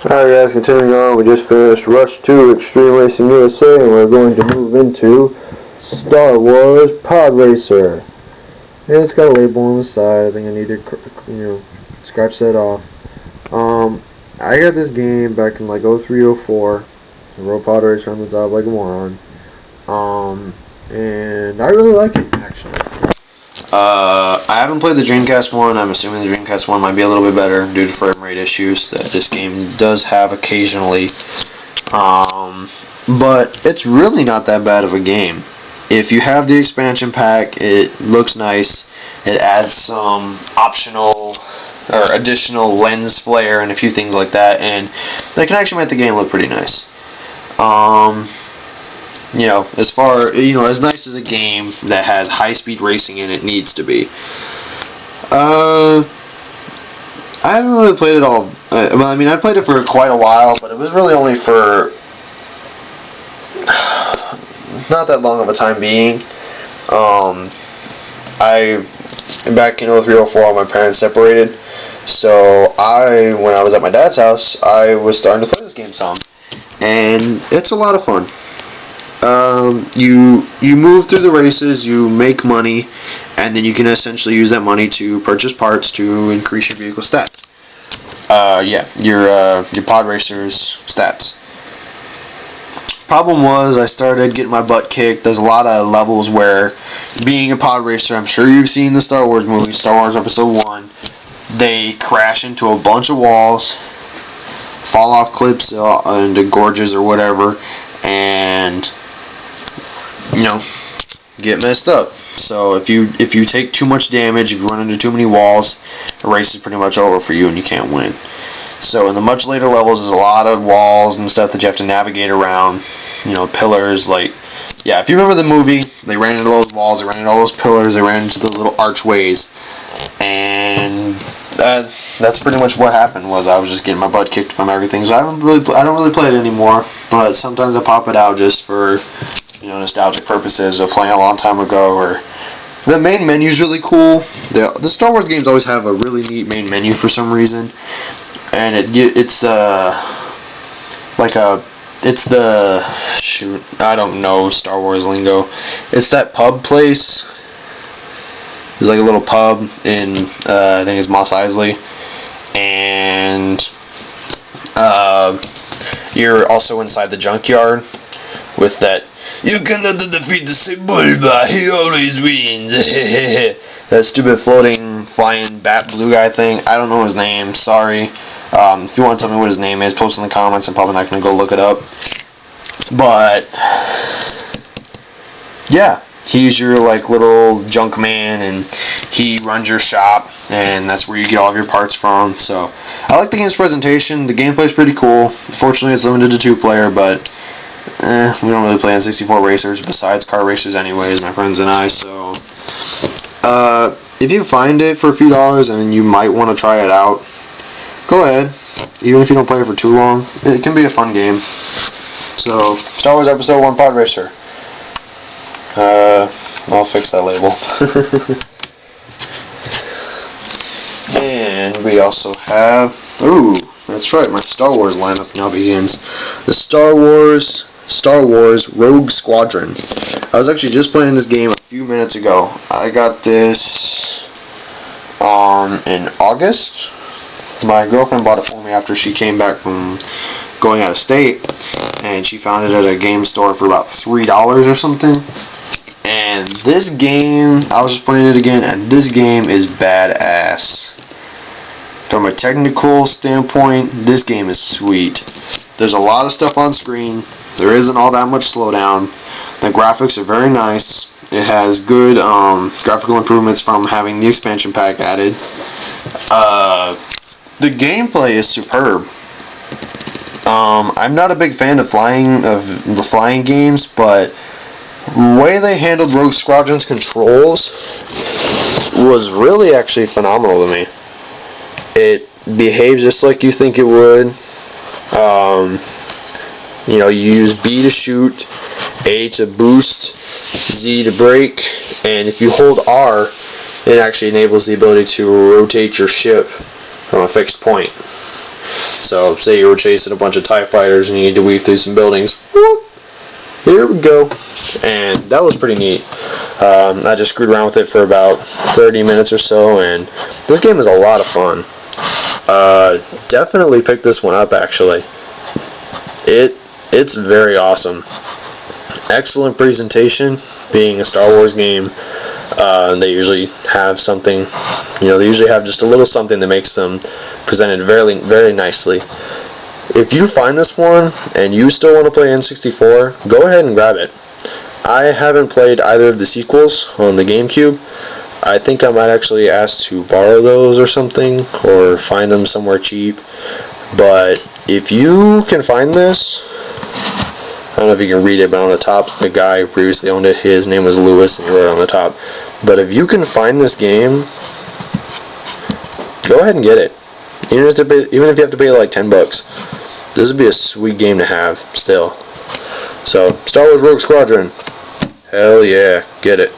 Alright guys, continuing on, we just finished Rush 2 Extreme Racing USA, and we're going to move into Star Wars Pod Racer. And it's got a label on the side. I think I need to, scratch that off. I got this game back in like 03, 04. I wrote Pod Racer on the top like a moron. And I really like it, actually. I haven't played the Dreamcast one. I'm assuming the Dreamcast one might be a little bit better due to frame rate issues that this game does have occasionally. But it's really not that bad of a game. If you have the expansion pack, it looks nice. It adds some optional or additional lens flare and a few things like that, and they can actually make the game look pretty nice. As nice as a game that has high-speed racing in it needs to be. I haven't really played it all. I played it for quite a while, but it was really only for not that long of a time being. Back in 03, 04, my parents separated, so when I was at my dad's house, I was starting to play this game some, and it's a lot of fun. You move through the races, you make money, and then you can essentially use that money to purchase parts to increase your vehicle stats. Your pod racer's stats. Problem was, I started getting my butt kicked. There's a lot of levels where, being a pod racer, I'm sure you've seen the Star Wars movie, Star Wars Episode 1, they crash into a bunch of walls, fall off cliffs into gorges or whatever, and get messed up. So if you take too much damage, if you run into too many walls, the race is pretty much over for you and you can't win. So in the much later levels, there's a lot of walls and stuff that you have to navigate around. Pillars, if you remember the movie, they ran into those walls, they ran into all those pillars, they ran into those little archways, and that's pretty much what happened. Was I was just getting my butt kicked from everything. So I don't really play it anymore, but sometimes I pop it out just for nostalgic purposes of playing a long time ago. Or the main menu is really cool. The Star Wars games always have a really neat main menu for some reason, and it's I don't know Star Wars lingo. It's that pub place. There's like a little pub in I think it's Mos Eisley, and you're also inside the junkyard with that. You cannot defeat the Sebulba, he always wins. That stupid floating, flying bat blue guy thing. I don't know his name, sorry. If you want to tell me what his name is, post in the comments. I'm probably not going to go look it up. But, yeah, he's your little junk man, and he runs your shop, and that's where you get all of your parts from. So, I like the game's presentation. The gameplay's pretty cool. Unfortunately, it's limited to 2-player, but we don't really play on 64 racers besides car racers anyways, my friends and I. So if you find it for a few dollars and you might want to try it out, go ahead. Even if you don't play it for too long, it can be a fun game. So Star Wars Episode 1 Pod Racer. I'll fix that label. And we also have, that's right, my Star Wars lineup now begins. The Star Wars Rogue Squadron. I was actually just playing this game a few minutes ago. I got this in August. My girlfriend bought it for me after she came back from going out of state, and she found it at a game store for about $3 or something. And this game, I was just playing it again, and this game is badass. From a technical standpoint, this game is sweet. There's a lot of stuff on screen. There isn't all that much slowdown. The graphics are very nice. It has good graphical improvements from having the expansion pack added. The gameplay is superb. I'm not a big fan of the flying games, but the way they handled Rogue Squadron's controls was really actually phenomenal to me. It behaves just like you think it would. You use B to shoot, A to boost, Z to brake, and if you hold R, it actually enables the ability to rotate your ship from a fixed point. So say you were chasing a bunch of TIE fighters and you need to weave through some buildings. Whoop, here we go. And that was pretty neat. I just screwed around with it for about 30 minutes or so, and this game is a lot of fun. Definitely pick this one up, actually. It's very awesome. Excellent presentation, being a Star Wars game. They usually have something, they usually have just a little something that makes them presented very, very nicely. If you find this one and you still want to play N64, go ahead and grab it. I haven't played either of the sequels on the GameCube. I think I might actually ask to borrow those or something, or find them somewhere cheap. But if you can find this, I don't know if you can read it, but on the top, the guy who previously owned it, his name was Lewis, and he wrote it on the top. But if you can find this game, go ahead and get it. Even if you have to pay like $10, this would be a sweet game to have still. So, Star Wars Rogue Squadron. Hell yeah, get it.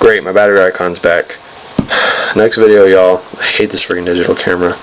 Great, my battery icon's back. Next video, y'all. I hate this freaking digital camera.